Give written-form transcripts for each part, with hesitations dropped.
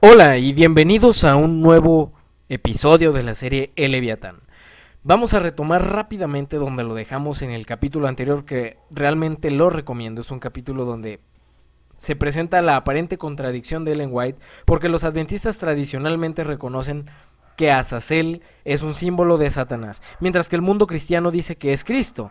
Hola y bienvenidos a un nuevo episodio de la serie El Leviatán. Vamos a retomar rápidamente donde lo dejamos en el capítulo anterior, que realmente lo recomiendo. Es un capítulo donde se presenta la aparente contradicción de Ellen White, porque los adventistas tradicionalmente reconocen que Azazel es un símbolo de Satanás, mientras que el mundo cristiano dice que es Cristo.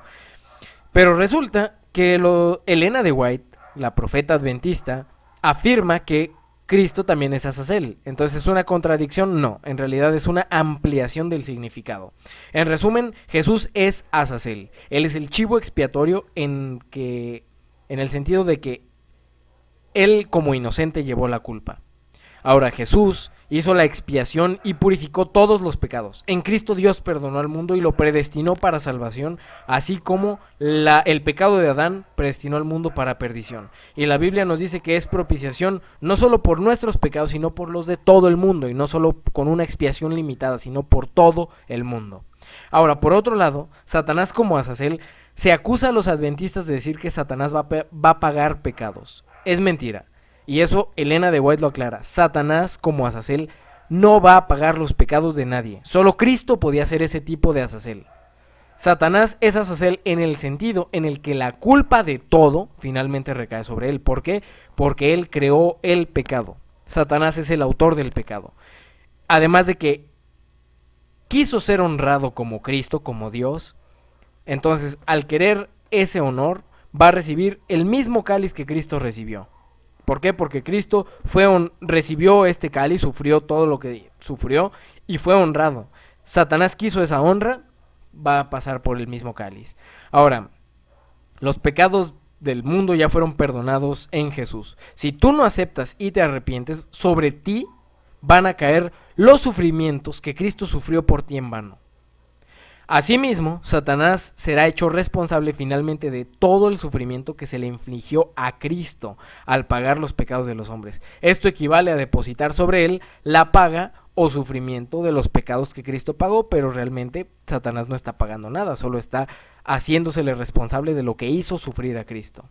Pero resulta que Elena de White, la profeta adventista, afirma que Cristo también es Azazel. Entonces, ¿es una contradicción? No, en realidad es una ampliación del significado. En resumen, Jesús es Azazel. Él es el chivo expiatorio en el sentido de que él como inocente llevó la culpa. Ahora Jesús hizo la expiación y purificó todos los pecados. En Cristo Dios perdonó al mundo y lo predestinó para salvación, así como el pecado de Adán predestinó al mundo para perdición. Y la Biblia nos dice que es propiciación no solo por nuestros pecados, sino por los de todo el mundo, y no solo con una expiación limitada, sino por todo el mundo. Ahora, por otro lado, Satanás como Azazel se acusa a los adventistas de decir que Satanás va a pagar pecados. Es mentira. Y eso Elena de White lo aclara. Satanás, como Azazel, no va a pagar los pecados de nadie. Solo Cristo podía ser ese tipo de Azazel. Satanás es Azazel en el sentido en el que la culpa de todo finalmente recae sobre él. ¿Por qué? Porque él creó el pecado. Satanás es el autor del pecado. Además de que quiso ser honrado como Cristo, como Dios. Entonces, al querer ese honor, va a recibir el mismo cáliz que Cristo recibió. ¿Por qué? Porque Cristo recibió este cáliz, sufrió todo lo que sufrió y fue honrado. Satanás quiso esa honra, va a pasar por el mismo cáliz. Ahora, los pecados del mundo ya fueron perdonados en Jesús. Si tú no aceptas y te arrepientes, sobre ti van a caer los sufrimientos que Cristo sufrió por ti en vano. Asimismo, Satanás será hecho responsable finalmente de todo el sufrimiento que se le infligió a Cristo al pagar los pecados de los hombres. Esto equivale a depositar sobre él la paga o sufrimiento de los pecados que Cristo pagó, pero realmente Satanás no está pagando nada, solo está haciéndosele responsable de lo que hizo sufrir a Cristo.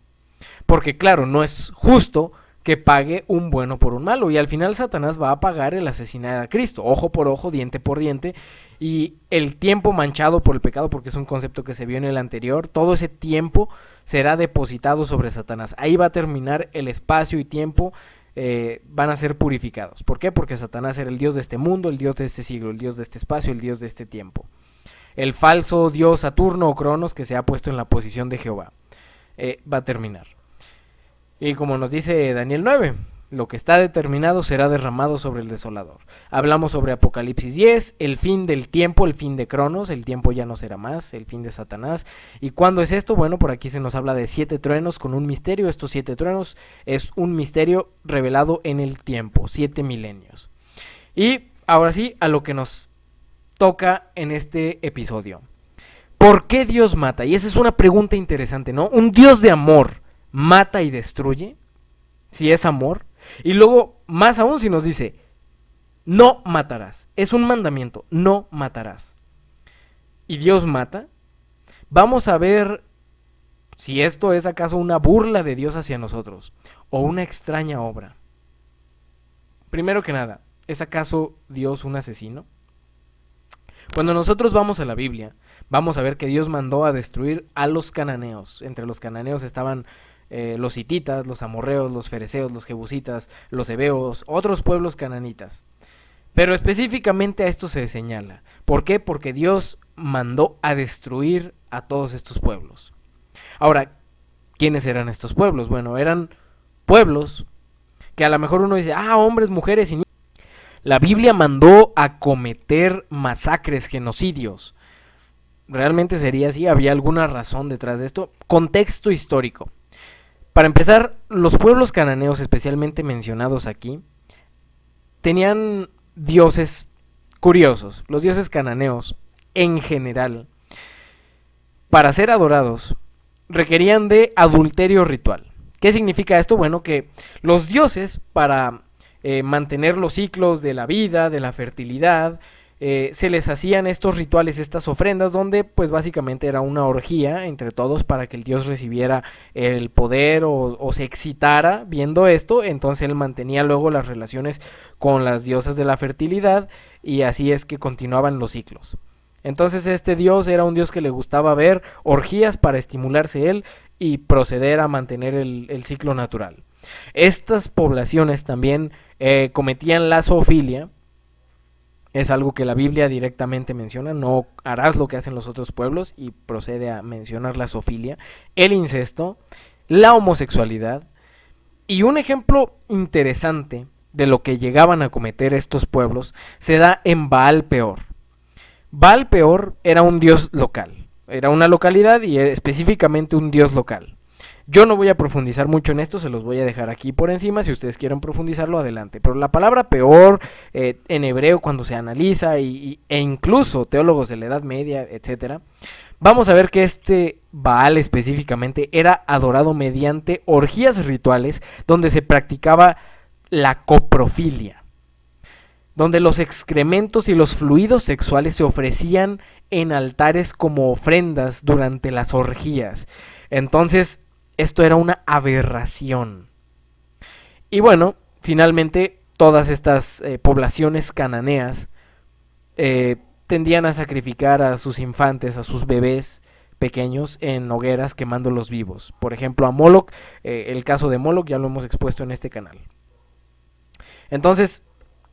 Porque claro, no es justo que pague un bueno por un malo, y al final Satanás va a pagar el asesinar a Cristo, ojo por ojo, diente por diente, y el tiempo manchado por el pecado, porque es un concepto que se vio en el anterior, todo ese tiempo será depositado sobre Satanás. Ahí va a terminar el espacio y tiempo, van a ser purificados. ¿Por qué? Porque Satanás era el dios de este mundo, el dios de este siglo, el dios de este espacio, el dios de este tiempo. El falso dios Saturno o Cronos que se ha puesto en la posición de Jehová. Va a terminar. Y como nos dice Daniel 9, lo que está determinado será derramado sobre el desolador. Hablamos sobre Apocalipsis 10, el fin del tiempo, el fin de Cronos, el tiempo ya no será más, el fin de Satanás. ¿Y cuándo es esto? Bueno, por aquí se nos habla de 7 truenos con un misterio. Estos 7 truenos es un misterio revelado en el tiempo, 7 milenios. Y ahora sí, a lo que nos toca en este episodio. ¿Por qué Dios mata? Y esa es una pregunta interesante, ¿no? Un Dios de amor mata y destruye, si es amor. Y luego, más aún, si nos dice, no matarás. Es un mandamiento, no matarás. ¿Y Dios mata? Vamos a ver si esto es acaso una burla de Dios hacia nosotros, o una extraña obra. Primero que nada, ¿es acaso Dios un asesino? Cuando nosotros vamos a la Biblia, vamos a ver que Dios mandó a destruir a los cananeos. Entre los cananeos estaban los hititas, los amorreos, los fereceos, los jebusitas, los heveos, otros pueblos cananitas. Pero específicamente a esto se señala. ¿Por qué? Porque Dios mandó a destruir a todos estos pueblos. Ahora, ¿quiénes eran estos pueblos? Bueno, eran pueblos que a lo mejor uno dice, hombres, mujeres y niños. La Biblia mandó a cometer masacres, genocidios. ¿Realmente sería así? ¿Había alguna razón detrás de esto? Contexto histórico. Para empezar, los pueblos cananeos especialmente mencionados aquí tenían dioses curiosos. Los dioses cananeos, en general, para ser adorados, requerían de adulterio ritual. ¿Qué significa esto? Bueno, que los dioses, para mantener los ciclos de la vida, de la fertilidad, se les hacían estos rituales, estas ofrendas, donde pues básicamente era una orgía entre todos para que el dios recibiera el poder o se excitara viendo esto. Entonces él mantenía luego las relaciones con las diosas de la fertilidad y así es que continuaban los ciclos. Entonces este dios era un dios que le gustaba ver orgías para estimularse él y proceder a mantener el ciclo natural. Estas poblaciones también cometían la zoofilia. Es algo que la Biblia directamente menciona, no harás lo que hacen los otros pueblos, y procede a mencionar la zoofilia, el incesto, la homosexualidad. Y un ejemplo interesante de lo que llegaban a cometer estos pueblos se da en Baal Peor. Baal Peor era un dios local, era una localidad y específicamente un dios local. Yo no voy a profundizar mucho en esto, se los voy a dejar aquí por encima, si ustedes quieren profundizarlo, adelante. Pero la palabra peor en hebreo cuando se analiza e incluso teólogos de la Edad Media, etcétera, vamos a ver que este Baal específicamente era adorado mediante orgías rituales donde se practicaba la coprofilia, donde los excrementos y los fluidos sexuales se ofrecían en altares como ofrendas durante las orgías. Entonces, esto era una aberración. Y bueno, finalmente todas estas poblaciones cananeas tendían a sacrificar a sus infantes, a sus bebés pequeños en hogueras quemándolos vivos. Por ejemplo, a Moloch, el caso de Moloch ya lo hemos expuesto en este canal. Entonces,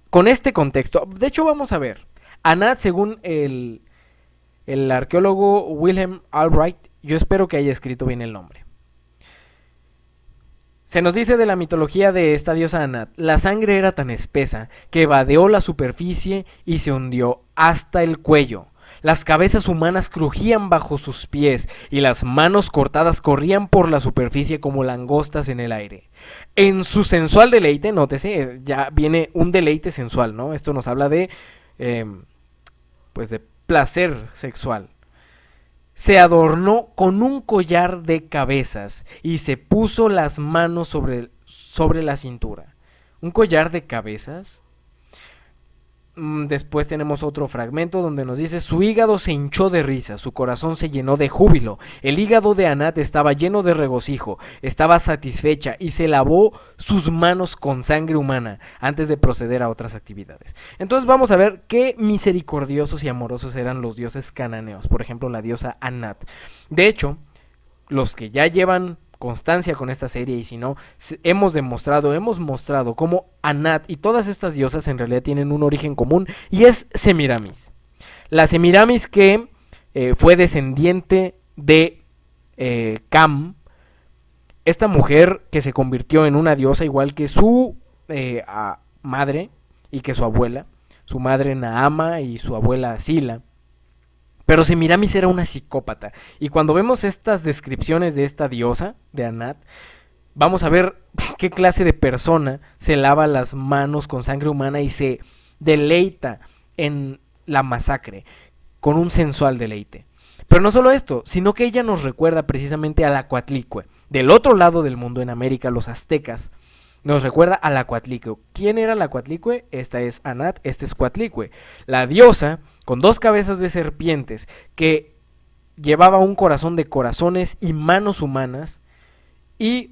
con este contexto, de hecho vamos a ver, Anat, según el arqueólogo Wilhelm Albright, yo espero que haya escrito bien el nombre. Se nos dice de la mitología de esta diosa Anat: la sangre era tan espesa que vadeó la superficie y se hundió hasta el cuello. Las cabezas humanas crujían bajo sus pies y las manos cortadas corrían por la superficie como langostas en el aire. En su sensual deleite, nótese, ya viene un deleite sensual, ¿no? Esto nos habla de, pues de placer sexual. Se adornó con un collar de cabezas y se puso las manos sobre la cintura. ¿Un collar de cabezas? Después tenemos otro fragmento donde nos dice: su hígado se hinchó de risa, su corazón se llenó de júbilo. El hígado de Anat estaba lleno de regocijo, estaba satisfecha y se lavó sus manos con sangre humana antes de proceder a otras actividades. Entonces vamos a ver qué misericordiosos y amorosos eran los dioses cananeos. Por ejemplo, la diosa Anat. De hecho, los que ya llevan constancia con esta serie, y si no, hemos mostrado cómo Anat y todas estas diosas en realidad tienen un origen común, y es Semiramis. La Semiramis que fue descendiente de Cam, esta mujer que se convirtió en una diosa igual que su madre y que su abuela, su madre Naama y su abuela Sila. Pero Semiramis era una psicópata. Y cuando vemos estas descripciones de esta diosa, de Anat, vamos a ver qué clase de persona se lava las manos con sangre humana y se deleita en la masacre, con un sensual deleite. Pero no solo esto, sino que ella nos recuerda precisamente a la Coatlicue. Del otro lado del mundo, en América, los aztecas, nos recuerda a la Coatlicue. ¿Quién era la Coatlicue? Esta es Anat, esta es Coatlicue. La diosa con 2 cabezas de serpientes, que llevaba un corazón de corazones y manos humanas, y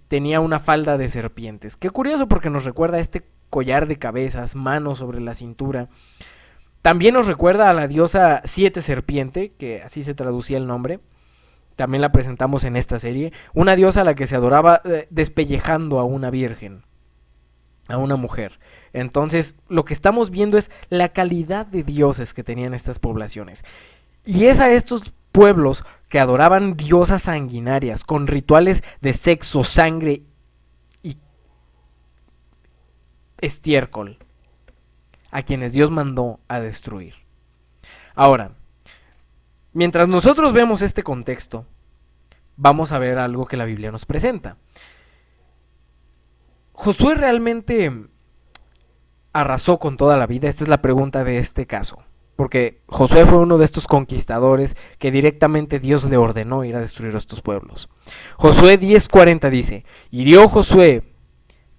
tenía una falda de serpientes. Qué curioso, porque nos recuerda a este collar de cabezas, manos sobre la cintura. También nos recuerda a la diosa Siete Serpiente, que así se traducía el nombre. También la presentamos en esta serie. Una diosa a la que se adoraba despellejando a una virgen, a una mujer. Entonces, lo que estamos viendo es la calidad de dioses que tenían estas poblaciones. Y es a estos pueblos que adoraban diosas sanguinarias, con rituales de sexo, sangre y estiércol, a quienes Dios mandó a destruir. Ahora, mientras nosotros vemos este contexto, vamos a ver algo que la Biblia nos presenta. ¿Josué realmente arrasó con toda la vida? Esta es la pregunta de este caso. Porque Josué fue uno de estos conquistadores que directamente Dios le ordenó ir a destruir a estos pueblos. Josué 10:40 dice: hirió Josué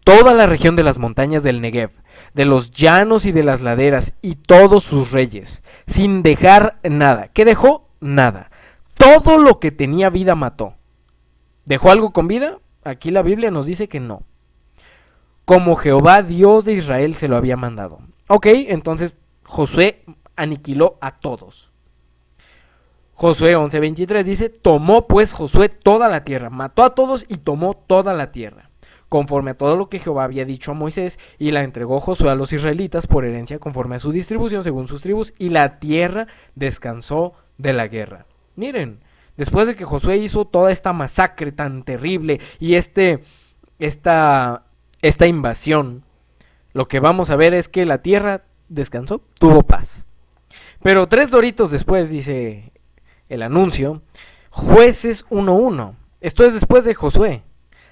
toda la región de las montañas del Negev, de los llanos y de las laderas, y todos sus reyes, sin dejar nada. ¿Qué dejó? Nada. Todo lo que tenía vida mató. ¿Dejó algo con vida? Aquí la Biblia nos dice que no. Como Jehová, Dios de Israel, se lo había mandado. Ok, entonces Josué aniquiló a todos. Josué 11:23 dice, tomó pues Josué toda la tierra, mató a todos y tomó toda la tierra, conforme a todo lo que Jehová había dicho a Moisés, y la entregó Josué a los israelitas por herencia conforme a su distribución según sus tribus, y la tierra descansó de la guerra. Miren, después de que Josué hizo toda esta masacre tan terrible y esta invasión, lo que vamos a ver es que la tierra descansó, tuvo paz. Pero 3 doritos después, dice el anuncio, Jueces 1:1. Esto es después de Josué.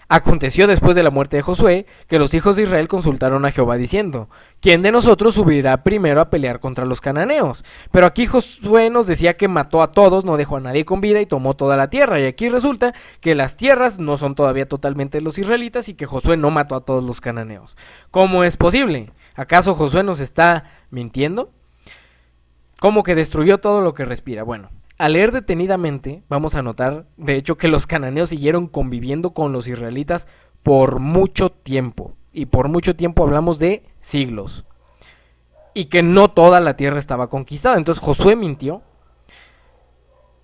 Aconteció después de la muerte de Josué que los hijos de Israel consultaron a Jehová diciendo, ¿quién de nosotros subirá primero a pelear contra los cananeos? Pero aquí Josué nos decía que mató a todos, no dejó a nadie con vida y tomó toda la tierra. Y aquí resulta que las tierras no son todavía totalmente los israelitas y que Josué no mató a todos los cananeos. ¿Cómo es posible? ¿Acaso Josué nos está mintiendo? ¿Cómo que destruyó todo lo que respira? Bueno, al leer detenidamente, vamos a notar, de hecho, que los cananeos siguieron conviviendo con los israelitas por mucho tiempo. Y por mucho tiempo hablamos de siglos. Y que no toda la tierra estaba conquistada. Entonces Josué mintió.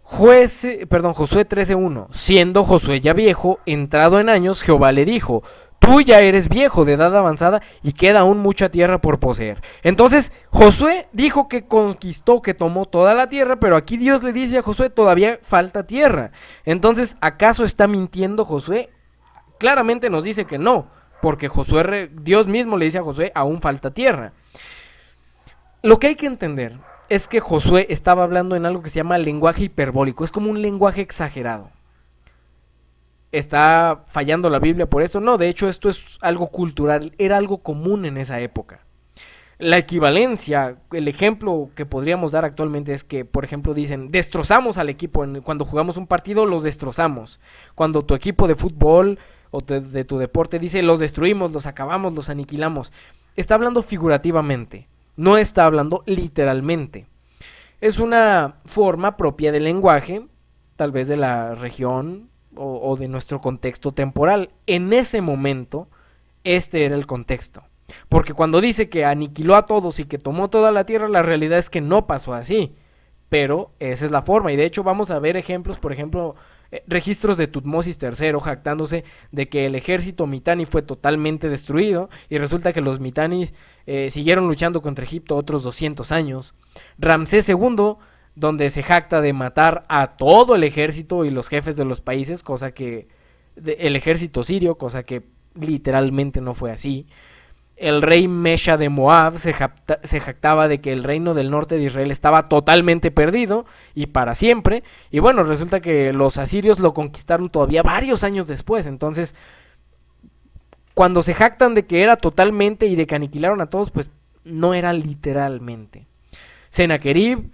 Josué 13:1. Siendo Josué ya viejo, entrado en años, Jehová le dijo, tú ya eres viejo, de edad avanzada, y queda aún mucha tierra por poseer. Entonces Josué dijo que conquistó, que tomó toda la tierra, pero aquí Dios le dice a Josué, todavía falta tierra. Entonces, ¿acaso está mintiendo Josué? Claramente nos dice que no, porque Dios mismo le dice a Josué, aún falta tierra. Lo que hay que entender es que Josué estaba hablando en algo que se llama lenguaje hiperbólico, es como un lenguaje exagerado. ¿Está fallando la Biblia por esto? No, de hecho esto es algo cultural, era algo común en esa época. La equivalencia, el ejemplo que podríamos dar actualmente es que, por ejemplo, dicen, destrozamos al equipo, cuando jugamos un partido los destrozamos. Cuando tu equipo de fútbol o de tu deporte dice, los destruimos, los acabamos, los aniquilamos. Está hablando figurativamente, no está hablando literalmente. Es una forma propia del lenguaje, tal vez de la región o de nuestro contexto temporal. En ese momento, este era el contexto. Porque cuando dice que aniquiló a todos y que tomó toda la tierra, la realidad es que no pasó así. Pero esa es la forma. Y de hecho vamos a ver ejemplos, por ejemplo, registros de Tutmosis III jactándose de que el ejército mitani fue totalmente destruido. Y resulta que los mitanis siguieron luchando contra Egipto otros 200 años. Ramsés II, donde se jacta de matar a todo el ejército y los jefes de los países, cosa que el ejército sirio, cosa que literalmente no fue así. El rey Mesha de Moab se jactaba de que el reino del norte de Israel estaba totalmente perdido y para siempre. Y bueno, resulta que los asirios lo conquistaron todavía varios años después. Entonces, cuando se jactan de que era totalmente y de que aniquilaron a todos, pues no era literalmente. Sennacherib,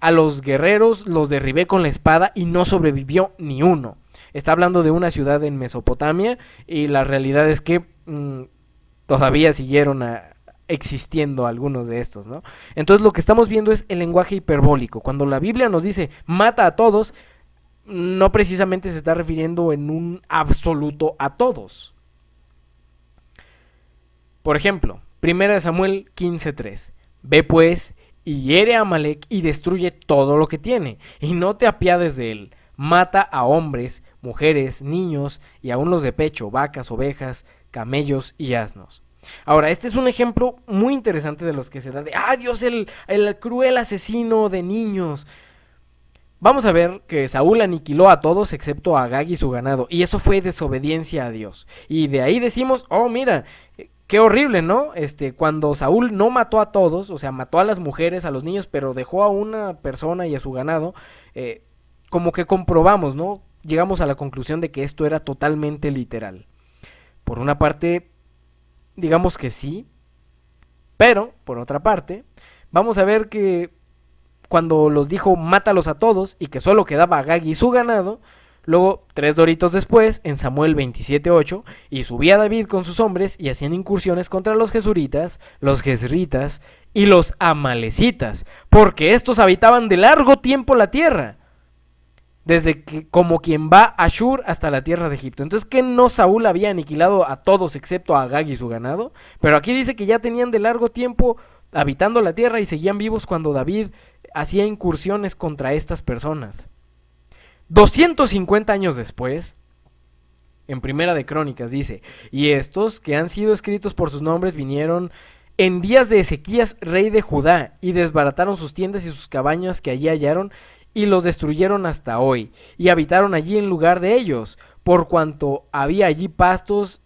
a los guerreros los derribé con la espada y no sobrevivió ni uno. Está hablando de una ciudad en Mesopotamia y la realidad es que todavía siguieron existiendo algunos de estos, ¿no? Entonces lo que estamos viendo es el lenguaje hiperbólico. Cuando la Biblia nos dice mata a todos, no precisamente se está refiriendo en un absoluto a todos. Por ejemplo, 1 Samuel 15:3. Ve pues y hiere a Amalec y destruye todo lo que tiene, y no te apiades de él. Mata a hombres, mujeres, niños y aun los de pecho, vacas, ovejas, camellos y asnos. Ahora, este es un ejemplo muy interesante de los que se da de, Dios, el cruel asesino de niños. Vamos a ver que Saúl aniquiló a todos excepto a Agag y su ganado, y eso fue desobediencia a Dios. Y de ahí decimos, mira, qué horrible, ¿no? Cuando Saúl no mató a todos, o sea, mató a las mujeres, a los niños, pero dejó a una persona y a su ganado, como que comprobamos, ¿no? Llegamos a la conclusión de que esto era totalmente literal. Por una parte, digamos que sí, pero, por otra parte, vamos a ver que cuando los dijo mátalos a todos y que solo quedaba Agag y su ganado, Luego, 3 doritos después, en Samuel 27:8, y subía David con sus hombres y hacían incursiones contra los jesuritas, los jezritas y los amalecitas, porque estos habitaban de largo tiempo la tierra, desde que, como quien va a Ashur hasta la tierra de Egipto. Entonces, ¿qué no Saúl había aniquilado a todos excepto a Agag y su ganado? Pero aquí dice que ya tenían de largo tiempo habitando la tierra y seguían vivos cuando David hacía incursiones contra estas personas. 250 años después, en Primera de Crónicas dice, y estos que han sido escritos por sus nombres vinieron en días de Ezequías, rey de Judá, y desbarataron sus tiendas y sus cabañas que allí hallaron, y los destruyeron hasta hoy, y habitaron allí en lugar de ellos, por cuanto había allí pastos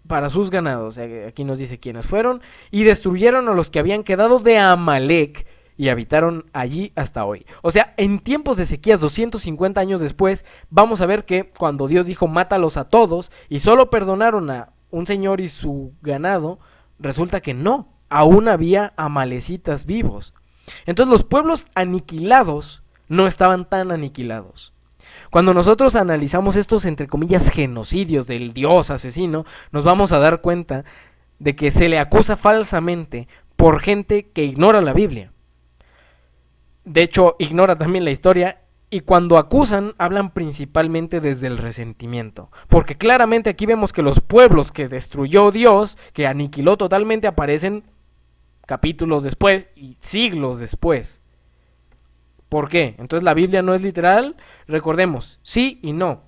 para sus ganados. Aquí nos dice quiénes fueron, y destruyeron a los que habían quedado de Amalec, y habitaron allí hasta hoy. O sea, en tiempos de Ezequías, 250 años después, vamos a ver que cuando Dios dijo mátalos a todos, y solo perdonaron a un señor y su ganado, resulta que no, aún había amalecitas vivos. Entonces los pueblos aniquilados no estaban tan aniquilados. Cuando nosotros analizamos estos, entre comillas, genocidios del dios asesino, nos vamos a dar cuenta de que se le acusa falsamente por gente que ignora la Biblia. De hecho, ignora también la historia, y cuando acusan, hablan principalmente desde el resentimiento. Porque claramente aquí vemos que los pueblos que destruyó Dios, que aniquiló totalmente, aparecen capítulos después y siglos después. ¿Por qué? Entonces la Biblia no es literal. Recordemos, sí y no.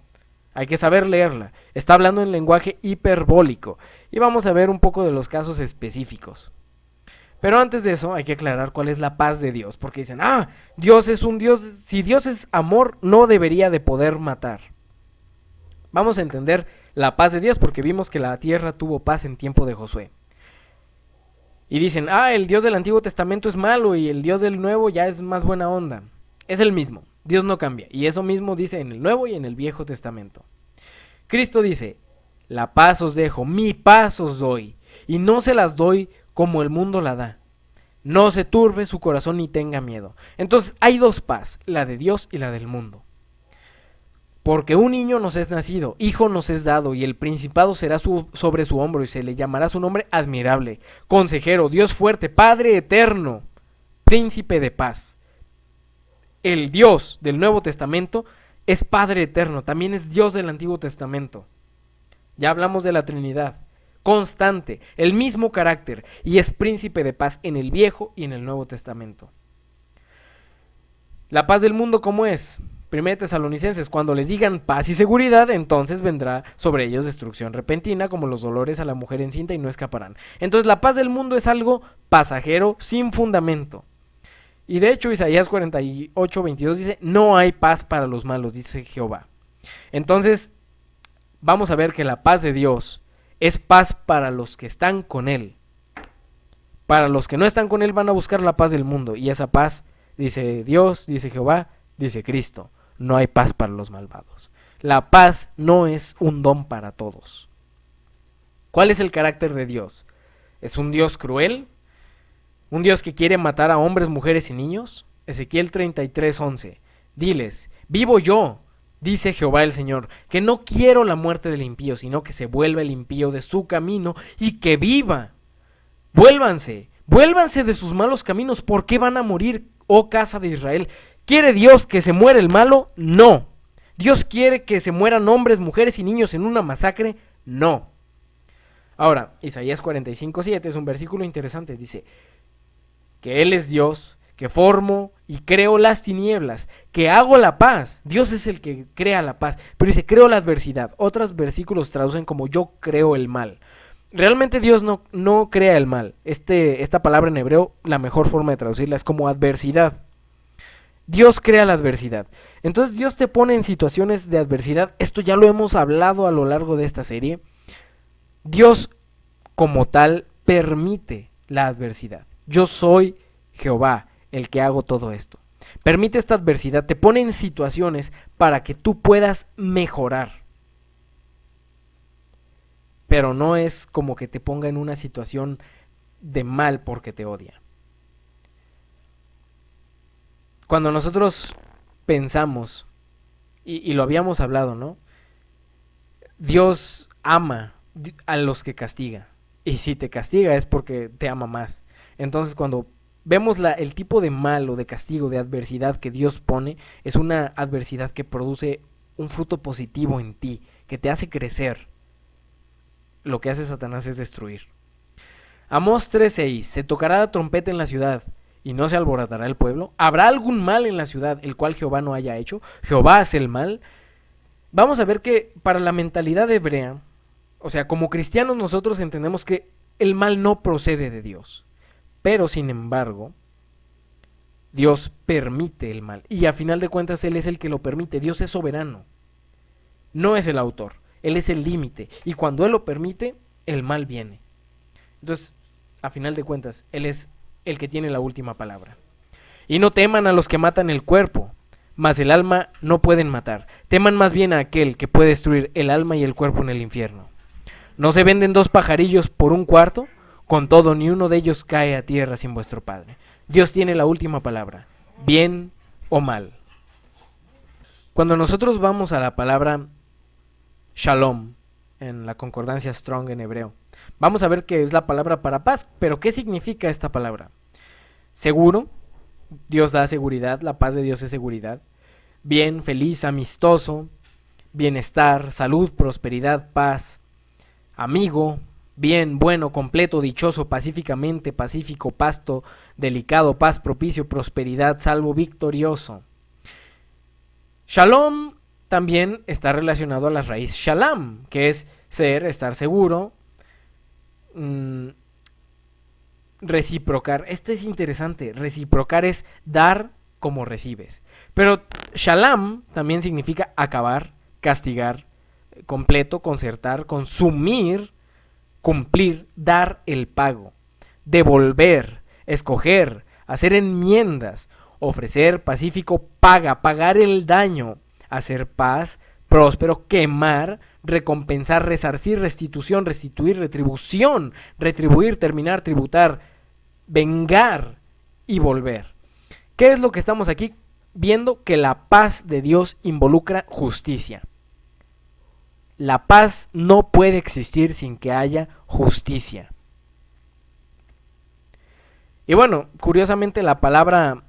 Hay que saber leerla. Está hablando en lenguaje hiperbólico. Y vamos a ver un poco de los casos específicos. Pero antes de eso hay que aclarar cuál es la paz de Dios, porque dicen, Dios es un Dios, si Dios es amor, no debería de poder matar. Vamos a entender la paz de Dios porque vimos que la tierra tuvo paz en tiempo de Josué. Y dicen, el Dios del Antiguo Testamento es malo y el Dios del Nuevo ya es más buena onda. Es el mismo, Dios no cambia, y eso mismo dice en el Nuevo y en el Viejo Testamento. Cristo dice, la paz os dejo, mi paz os doy, y no se las doy como el mundo la da. No se turbe su corazón ni tenga miedo. Entonces hay dos paz, la de Dios y la del mundo. Porque un niño nos es nacido, hijo nos es dado, y el principado será sobre su hombro, y se le llamará su nombre admirable, consejero, Dios fuerte, Padre eterno, príncipe de paz. El Dios del Nuevo Testamento es Padre eterno, también es Dios del Antiguo Testamento. Ya hablamos de la Trinidad. Constante, el mismo carácter, y es príncipe de paz en el Viejo y en el Nuevo Testamento. La paz del mundo, ¿cómo es? 1 Tesalonicenses, cuando les digan paz y seguridad, entonces vendrá sobre ellos destrucción repentina, como los dolores a la mujer encinta, y no escaparán. Entonces la paz del mundo es algo pasajero, sin fundamento. Y de hecho Isaías 48:22 dice, no hay paz para los malos, dice Jehová. Entonces vamos a ver que la paz de Dios es paz para los que están con Él. Para los que no están con Él van a buscar la paz del mundo. Y esa paz, dice Dios, dice Jehová, dice Cristo. No hay paz para los malvados. La paz no es un don para todos. ¿Cuál es el carácter de Dios? ¿Es un Dios cruel? ¿Un Dios que quiere matar a hombres, mujeres y niños? Ezequiel 33:11. Diles, vivo yo, dice Jehová el Señor, que no quiero la muerte del impío, sino que se vuelva el impío de su camino y que viva. Vuélvanse de sus malos caminos. ¿Por qué van a morir, oh casa de Israel? ¿Quiere Dios que se muera el malo? No. ¿Dios quiere que se mueran hombres, mujeres y niños en una masacre? No. Ahora, Isaías 45:7 es un versículo interesante. Dice que Él es Dios, que formo y creo las tinieblas, que hago la paz. Dios es el que crea la paz, pero dice, creo la adversidad. Otros versículos traducen como yo creo el mal. Realmente Dios no crea el mal. Esta palabra en hebreo, la mejor forma de traducirla es como adversidad. Dios crea la adversidad. Entonces Dios te pone en situaciones de adversidad. Esto ya lo hemos hablado a lo largo de esta serie. Dios como tal permite la adversidad. Yo soy Jehová, el que hago todo esto. Permite esta adversidad, te pone en situaciones para que tú puedas mejorar. Pero no es como que te ponga en una situación de mal porque te odia. Cuando nosotros pensamos y lo habíamos hablado, ¿no? Dios ama a los que castiga. Y si te castiga es porque te ama más. Entonces cuando vemos el tipo de mal o de castigo, de adversidad que Dios pone, es una adversidad que produce un fruto positivo en ti, que te hace crecer. Lo que hace Satanás es destruir. Amós 3:6. Se tocará la trompeta en la ciudad, y no se alborotará el pueblo. ¿Habrá algún mal en la ciudad, el cual Jehová no haya hecho? Jehová hace el mal. Vamos a ver que para la mentalidad hebrea, o sea, como cristianos nosotros entendemos que el mal no procede de Dios. Pero sin embargo, Dios permite el mal. Y a final de cuentas Él es el que lo permite. Dios es soberano. No es el autor. Él es el límite. Y cuando Él lo permite, el mal viene. Entonces, a final de cuentas, Él es el que tiene la última palabra. Y no teman a los que matan el cuerpo, mas el alma no pueden matar. Teman más bien a aquel que puede destruir el alma y el cuerpo en el infierno. ¿No se venden 2 pajarillos por 1 cuarto? Con todo, ni uno de ellos cae a tierra sin vuestro Padre. Dios tiene la última palabra, bien o mal. Cuando nosotros vamos a la palabra shalom, en la concordancia Strong en hebreo, vamos a ver que es la palabra para paz. Pero ¿qué significa esta palabra? Seguro, Dios da seguridad, la paz de Dios es seguridad. Bien, feliz, amistoso, bienestar, salud, prosperidad, paz. Amigo, bien, bueno, completo, dichoso, pacíficamente, pacífico, pasto, delicado, paz, propicio, prosperidad, salvo, victorioso. Shalom también está relacionado a la raíz shalom, que es ser, estar seguro, reciprocar. Esto es interesante. Reciprocar es dar como recibes. Pero shalom también significa acabar, castigar, completo, concertar, consumir, cumplir, dar el pago, devolver, escoger, hacer enmiendas, ofrecer, pacífico, pagar el daño, hacer paz, próspero, quemar, recompensar, resarcir, restitución, restituir, retribución, retribuir, terminar, tributar, vengar y volver. ¿Qué es lo que estamos aquí viendo? Que la paz de Dios involucra justicia. La paz no puede existir sin que haya justicia. Y bueno, curiosamente la palabra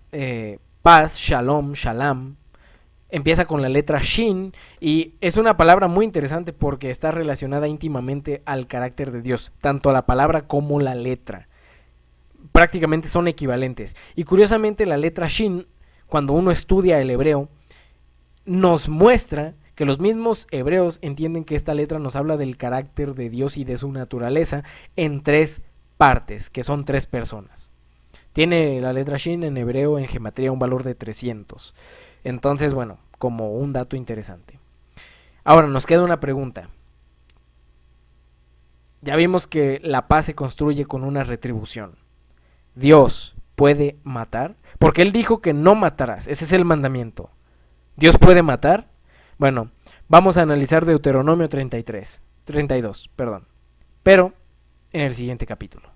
paz, shalom, shalam, empieza con la letra Shin y es una palabra muy interesante porque está relacionada íntimamente al carácter de Dios, tanto la palabra como la letra. Prácticamente son equivalentes. Y curiosamente la letra Shin, cuando uno estudia el hebreo, nos muestra que los mismos hebreos entienden que esta letra nos habla del carácter de Dios y de su naturaleza en 3 partes, que son 3 personas. Tiene la letra Shin en hebreo, en gematría, un valor de 300. Entonces, bueno, como un dato interesante. Ahora nos queda una pregunta. Ya vimos que la paz se construye con una retribución. ¿Dios puede matar? Porque Él dijo que no matarás. Ese es el mandamiento. ¿Dios puede matar? Bueno, vamos a analizar Deuteronomio 32, pero en el siguiente capítulo.